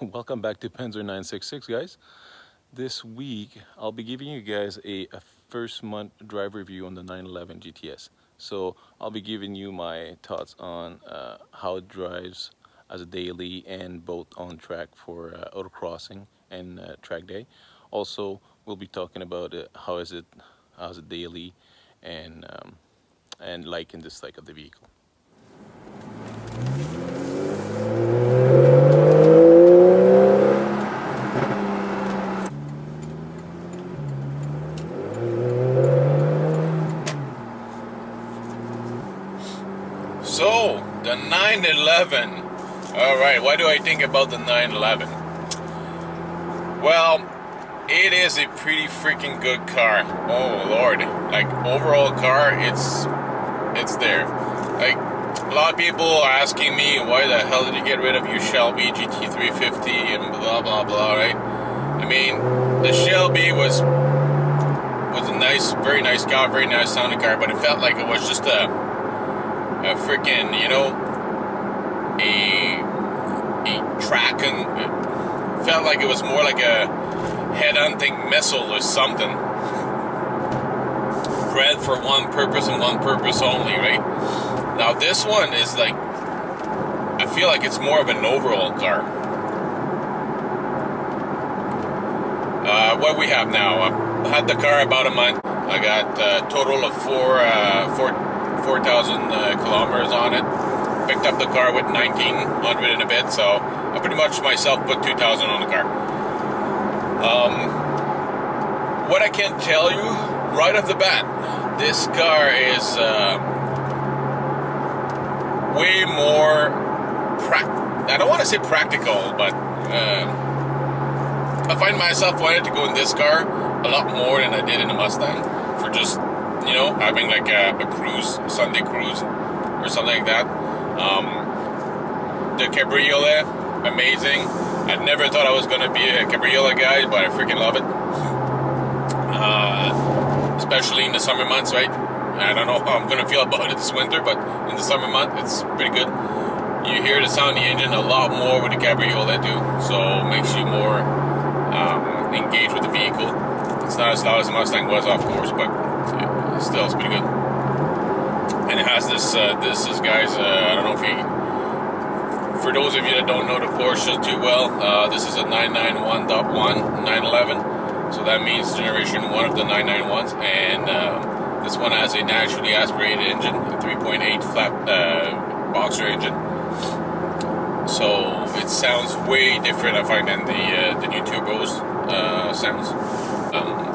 Welcome back to Penzer 966, guys. This week, I'll be giving you guys a first month drive review on the 911 GTS. So I'll be giving you my thoughts on how it drives as a daily and both on track for autocrossing and track day. Also, we'll be talking about how's it daily, and like and dislike of the vehicle. So, the 911. Alright, what do I think about the 911? Well, it is a pretty freaking good car. Oh lord. Like, overall car, it's there. Like, a lot of people are asking me, why the hell did you get rid of your Shelby GT350 and blah blah blah, right? I mean, the Shelby was a nice, very nice car, very nice sounding car, but it felt like it was just a freaking, a track, and it felt like it was more like a head-hunting missile or something. Bred for one purpose and one purpose only, right? Now this one is like, I feel like it's more of an overall car. What we have now, I've had the car about a month. I got a total of 4,000 kilometers on it. Picked up the car with 1,900 and a bit, so I pretty much myself put 2,000 on the car. What I can tell you right off the bat, this car is way more I don't want to say practical, but I find myself wanting to go in this car a lot more than I did in the Mustang, for just, having like a cruise, Sunday cruise or something like that. The cabriolet, amazing. I never thought I was going to be a cabriolet guy, but I freaking love it. Especially in the summer months, right? I don't know how I'm going to feel about it this winter, but in the summer month, it's pretty good. You hear the sound of the engine a lot more with the cabriolet too, so it makes you more engaged with the vehicle. It's not as loud as the Mustang was, of course, but still, it's pretty good. And it has this is guys, I don't know if you, for those of you that don't know the Porsche too well, this is a 991.1 911, so that means generation 1 of the 991s, and this one has a naturally aspirated engine, a 3.8 flat boxer engine. So it sounds way different, I find, than the new turbos sounds.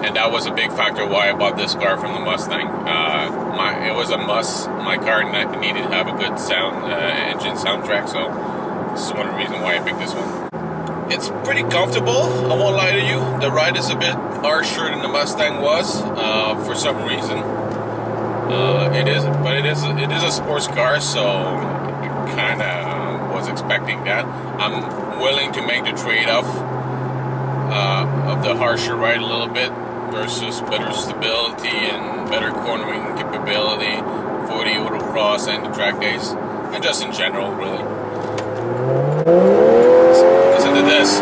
And that was a big factor why I bought this car from the Mustang. It was a must. My car needed to have a good sound engine soundtrack, so this is one of the reasons why I picked this one. It's pretty comfortable, I won't lie to you. The ride is a bit harsher than the Mustang was, for some reason. It is a sports car, so I kind of was expecting that. I'm willing to make the trade-off of the harsher ride a little bit versus better stability and better cornering capability for the autocross and the track days, and just in general, really. Listen to this.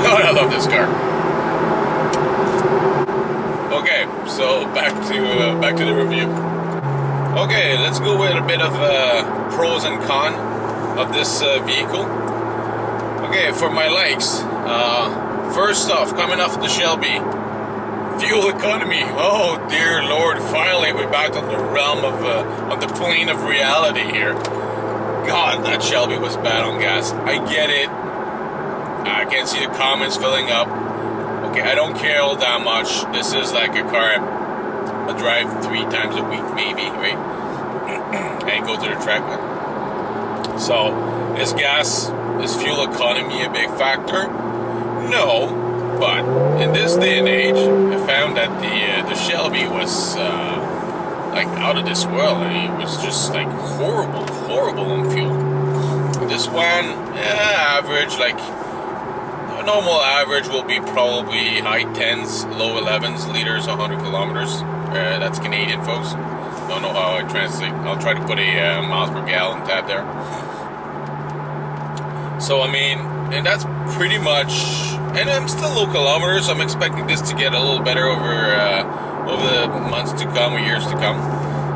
God, I love this car. Okay, so back to the review. Okay, let's go with a bit of pros and cons of this vehicle. Okay, for my likes, first off, coming off the Shelby, fuel economy. Oh dear Lord, finally we're back on the realm of on the plane of reality here. God, that Shelby was bad on gas. I get it. I can see the comments filling up. Okay, I don't care all that much. This is like a car I drive 3 times a week, maybe, right? And go to the track with. So, is fuel economy a big factor? No, but in this day and age, I found that the Shelby was like out of this world. I mean, it was just like horrible on fuel. This one, average, like normal average will be probably high 10s, low 11s liters, 100 kilometers. That's Canadian, folks. Don't know how I translate. I'll try to put a miles per gallon tab there. So I mean, and that's pretty much. And I'm still low kilometers. I'm expecting this to get a little better over the months to come or years to come.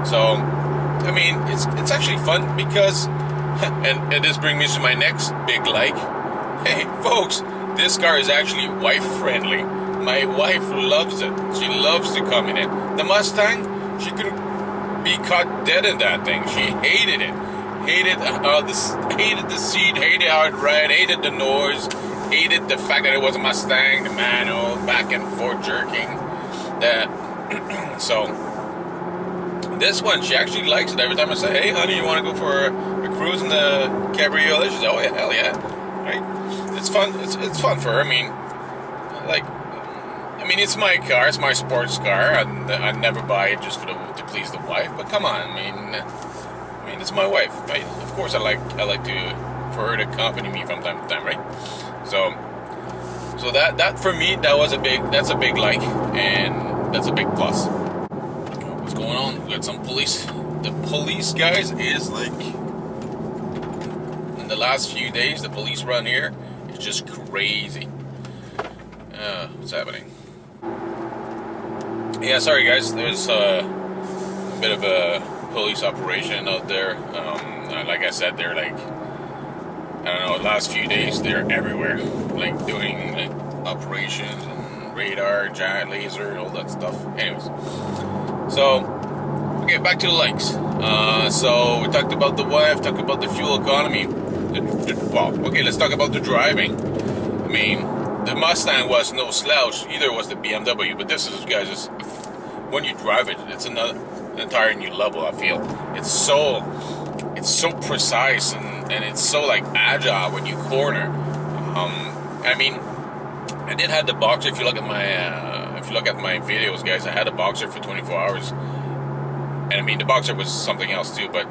So I mean, it's actually fun because, and this brings me to my next big like. Hey, folks, this car is actually wife-friendly. My wife loves it. She loves to come in it. The Mustang, she couldn't be caught dead in that thing. She hated it. Hated the seat, hated how it ran, hated the noise, hated the fact that it was a Mustang, the manual, back and forth jerking. So, this one, she actually likes it. Every time I say, hey, honey, you want to go for a cruise in the cabriolet? She says, oh, yeah, hell yeah. Right? It's fun. It's fun for her. I mean, it's my car. It's my sports car. I'd never buy it just to please the wife. But come on, I mean, it's my wife, right? Of course, I like for her to accompany me from time to time, right? So that for me, that's a big like, and that's a big plus. What's going on? We got some police. The police, guys, is like. The last few days, the police run here is just crazy. What's happening? Yeah, sorry guys, there's a bit of a police operation out there. Like I said, they're like, I don't know, the last few days they're everywhere, like doing like operations and radar, giant laser, all that stuff. Anyways, so okay, back to the likes. So we talked about the wife, talked about the fuel economy. Well, okay, let's talk about the driving. I mean, the Mustang was no slouch, either was the BMW, but this is, guys, when you drive it, it's an entire new level, I feel. It's so precise and it's so like agile when you corner. I mean, I did have the Boxer. If you look at my videos, guys, I had a Boxer for 24 hours. And I mean, the Boxer was something else too, but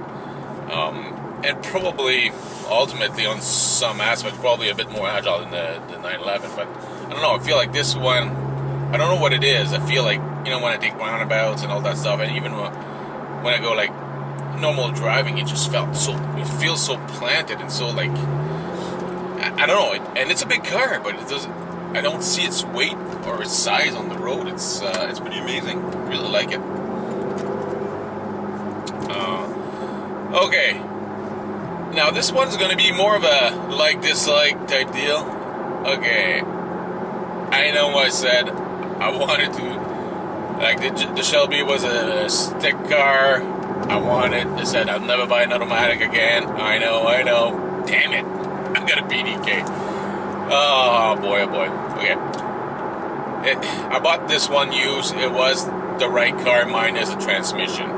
and probably ultimately on some aspects probably a bit more agile than the 911, but I don't know, I feel like this one, I don't know what it is. I feel like, you know, when I take roundabouts and all that stuff, and even when I go like normal driving, it feels so planted and so like, I don't know, and it's a big car, but I don't see its weight or its size on the road. It's pretty amazing. Really like it. Okay. Now this one's gonna be more of a like-dislike type deal. Okay. I know I said I wanted to, like the Shelby was a stick car. I said I'll never buy an automatic again. I know. Damn it. I got a PDK. Oh boy. Okay. I bought this one used. It was the right car minus a transmission.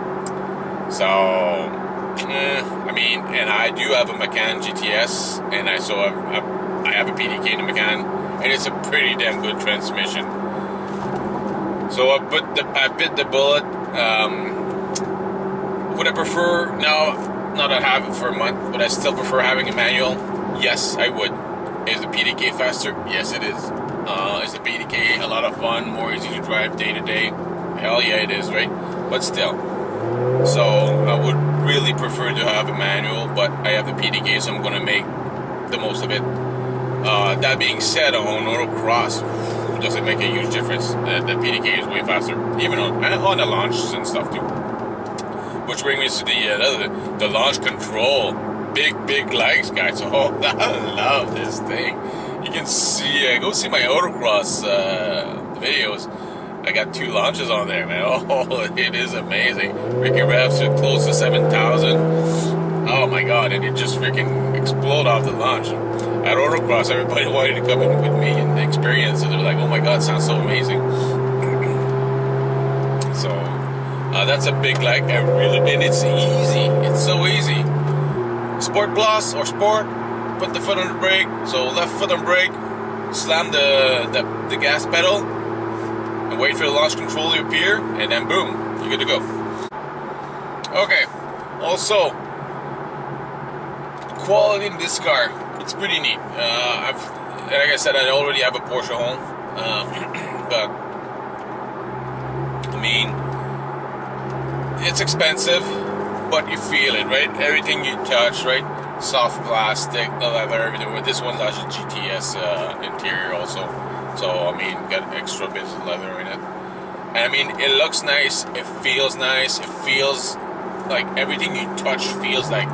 So, I mean, and I do have a Macan GTS, and I have a PDK in the Macan, and it's a pretty damn good transmission. So I bit the bullet. Would I prefer now? Not to have it for a month, but I still prefer having a manual. Yes, I would. Is the PDK faster? Yes, it is. Is the PDK a lot of fun, more easy to drive day to day? Hell yeah, it is, right? But still. So I would really prefer to have a manual, but I have the PDK, so I'm going to make the most of it. That being said, on autocross, does it make a huge difference? The PDK is way faster, even on the launches and stuff too. Which brings me to the launch control. Big likes, guys. Oh, I love this thing. You can see, go see my autocross videos. I got 2 launches on there, man. Oh, it is amazing. Ricky revs are close to 7,000. Oh my god, and it just freaking exploded off the launch. At autocross, everybody wanted to come in with me and experience it. They're like, oh my god, it sounds so amazing. So, that's a big like. And it's easy. It's so easy. Sport Plus or Sport, put the foot on the brake. So left foot on brake, slam the gas pedal, and wait for the launch control to appear, and then boom, you're good to go. Okay, also, quality in this car, it's pretty neat. like I said, I already have a Porsche home, but I mean, it's expensive, but you feel it, right? Everything you touch, right? Soft plastic, the leather, everything. This one's actually GTS interior also, so I mean, got extra bits of leather in it. And I mean, it looks nice, it feels nice, it feels like everything you touch feels like,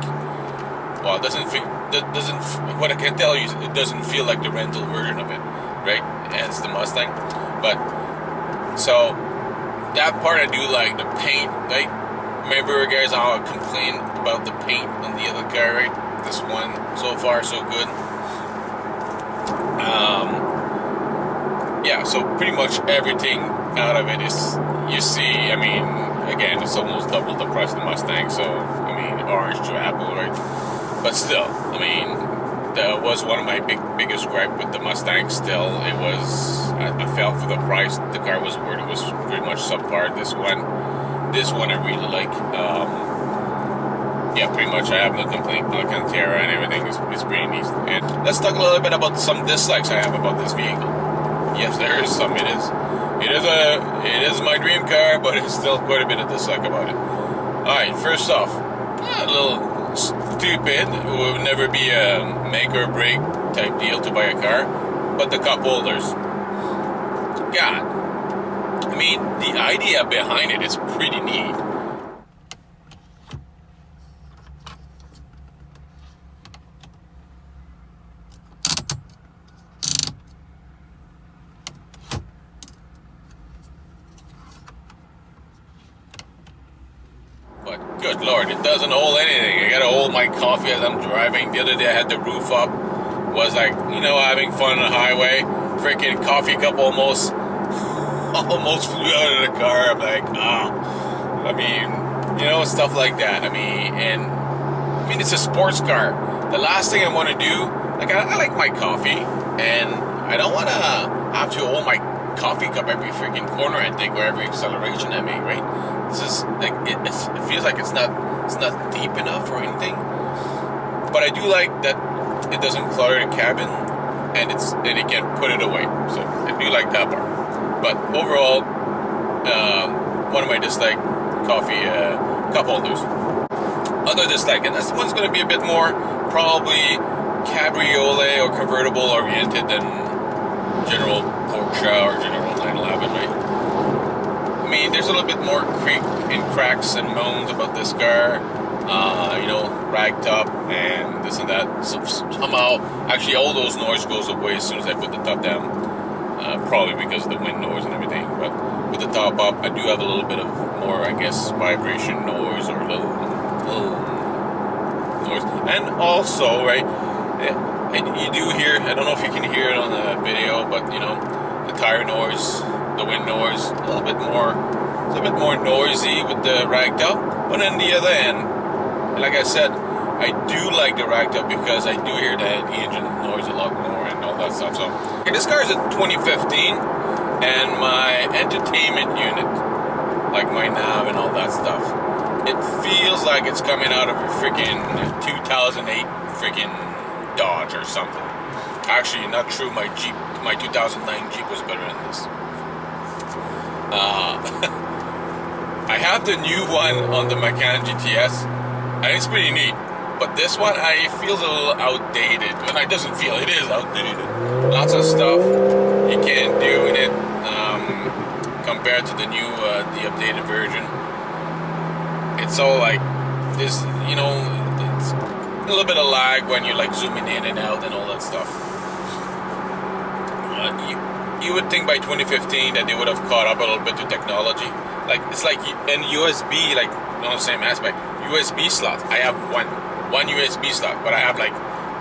well, it doesn't, what I can tell you is it doesn't feel like the rental version of it, right? And it's the Mustang. But, so, that part I do like, the paint, right? Remember guys how I complained about the paint on the other car, right? This one, so far so good. Yeah, so pretty much everything out of it is, you see, I mean, again, it's almost double the price of the Mustang, so, I mean, orange to apple, right? But still, I mean, that was one of my biggest gripe with the Mustang. Still, it was, I felt for the price the car was worth. It was pretty much subpar. This one I really like. Yeah, pretty much I have no complaint. Alcantara and everything is pretty neat. And let's talk a little bit about some dislikes I have about this vehicle. Yes, there is some. It is my dream car, but it's still quite a bit of dislike about it. Alright, first off, a little stupid. It would never be a make or break type deal to buy a car, but the cup holders. God, I mean, the idea behind it is pretty neat. But good lord, it doesn't hold anything. I gotta hold my coffee as I'm driving. The other day I had the roof up. Was like, you know, having fun on the highway. Freaking coffee cup almost flew out of the car. I'm like, I mean, you know, stuff like that. I mean, it's a sports car. The last thing I want to do, like, I like my coffee, and I don't want to have to hold my coffee cup every freaking corner I take or every acceleration I make, right? It's just like it feels like it's not deep enough or anything. But I do like that it doesn't clutter the cabin, and you can put it away. So I do like that part. But overall, one of my dislike coffee cup holders. Other dislike, and this one's going to be a bit more probably cabriolet or convertible oriented than general Porsche or general 911, right? I mean, there's a little bit more creak and cracks and moans about this car. You know, rag top and this and that. So somehow, actually, all those noise goes away as soon as I put the top down. Probably because of the wind noise and everything. But with the top up, I do have a little bit of more, I guess, vibration noise or a little noise. And also, right, you do hear, I don't know if you can hear it on the video, but you know, the tire noise, the wind noise, a little bit more noisy with the rag top. But on the other end, like I said, I do like the rag top because I do hear the engine noise a lot more and all that stuff. So, okay, this car is a 2015, and my entertainment unit, like my nav and all that stuff, it feels like it's coming out of a freaking 2008 freaking Dodge or something. Actually, not true. My 2009 Jeep was better than this. I have the new one on the Macan GTS, and it's pretty neat. But this one, it feels a little outdated. And it doesn't feel, it is outdated. Lots of stuff you can't do in it compared to the new, the updated version. It's all like this, you know, it's a little bit of lag when you're like zooming in and out and all that stuff. You would think by 2015 that they would have caught up a little bit to technology. Like, it's like in USB, like, on the same aspect, USB slots. I have one USB slot, but I have like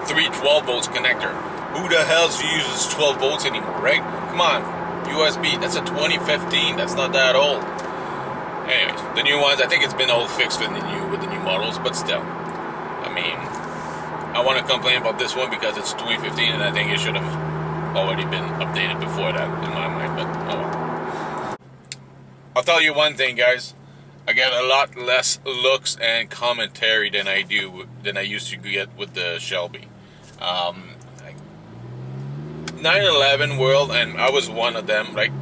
3 12 volts connector. Who the hell uses 12 volts anymore, right? Come on, USB, that's a 2015, that's not that old. Anyways, the new ones, I think it's been all fixed with the new models, but still. I mean, I want to complain about this one because it's 2015 and I think it should have already been updated before that in my mind, but oh well. I'll tell you one thing, guys. I get a lot less looks and commentary than I used to get with the Shelby. 911 world, and I was one of them, right?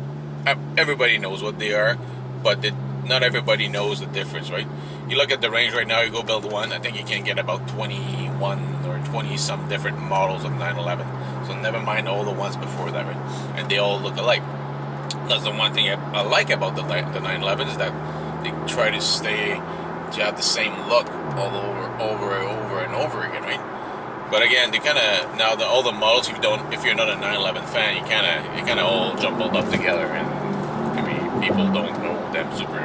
Everybody knows what they are, but not everybody knows the difference, right? You look at the range right now, you go build one, I think you can get about 21 or 20 some different models of 911. So never mind all the ones before that, right? And they all look alike. That's the one thing I like about the 911 is that they try to have the same look all over and over again, right? But again, they kind of now all the models, if you're not a 911 fan, you kind of all jumbled up together, and I mean people don't know them super.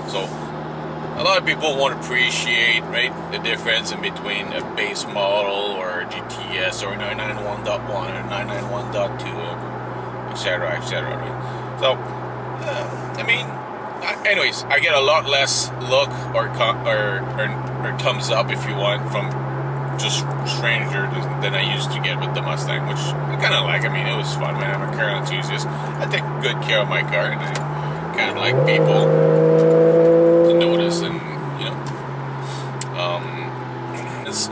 So a lot of people won't appreciate, right, the difference in between a base model or a GTS or 991.1 or 991.2, etc. Right? So I mean, anyways, I get a lot less look or thumbs up, if you want, from just stranger than I used to get with the Mustang, which I kind of like. I mean, it was fun, man. I'm a car enthusiast. I take good care of my car, and I kind of like people to notice, and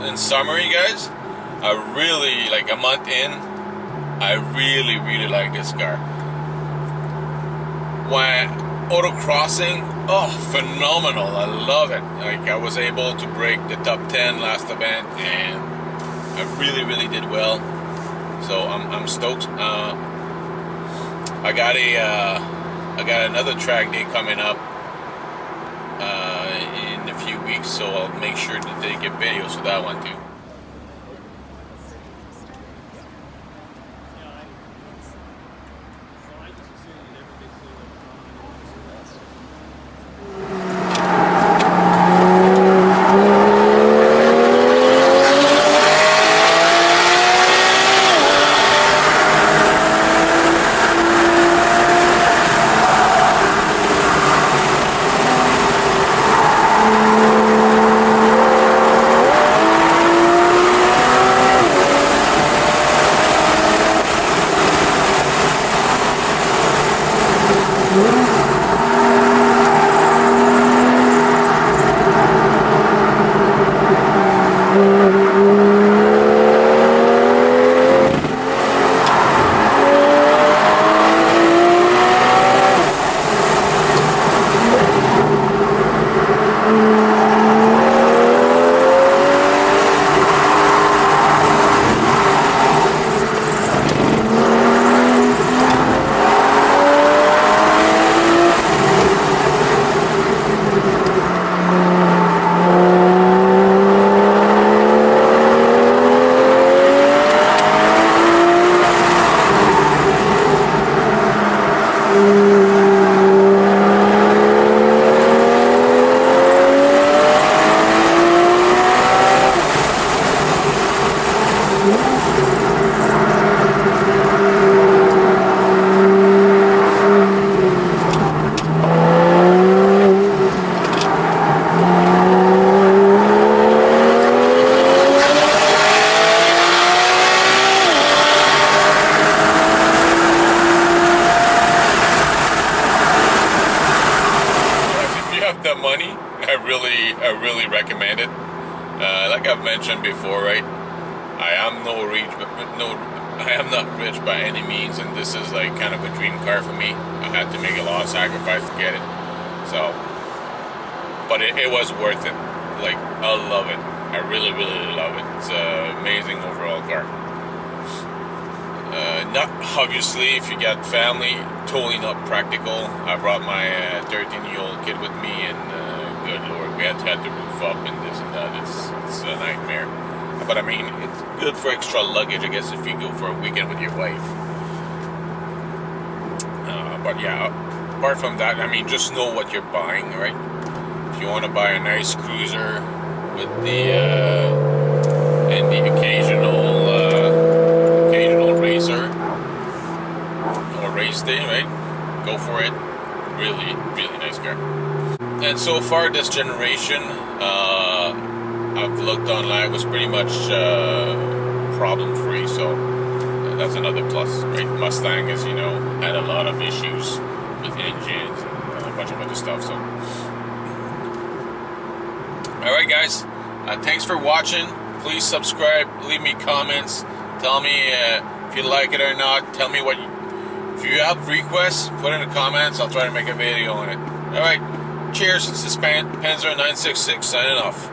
in summary, guys, I really, like a month in, I really like this car. When autocrossing, oh, phenomenal. I love it. Like, I was able to break the top 10 last event, and I really did well. So I'm stoked. I got another track day coming up in a few weeks, so I'll make sure to take a videos for that one too. I really recommend it. Like I've mentioned before, right? I am not rich by any means, and this is like kind of a dream car for me. I had to make a lot of sacrifice to get it. So, but it was worth it. Like, I love it. I really love it. It's an amazing overall car. Not obviously, if you got family, totally not practical. I brought my 13-year-old kid with me, and good lord, we had to have the roof up and this and that. It's a nightmare. But I mean, it's good for extra luggage, I guess, if you go for a weekend with your wife. But yeah, apart from that, I mean, just know what you're buying, right? If you want to buy a nice cruiser with and the occasional racer or race day, right? Go for it. Really nice car. And so far, this generation, I've looked online, was pretty much problem-free, so that's another plus, right? Mustang, as you know, had a lot of issues with engines and a bunch of other stuff, so. Alright guys, thanks for watching. Please subscribe, leave me comments, tell me if if you like it or not. Tell me what if you have requests, put in the comments. I'll try to make a video on it. Alright, cheers. This is Panzer 966 signing off.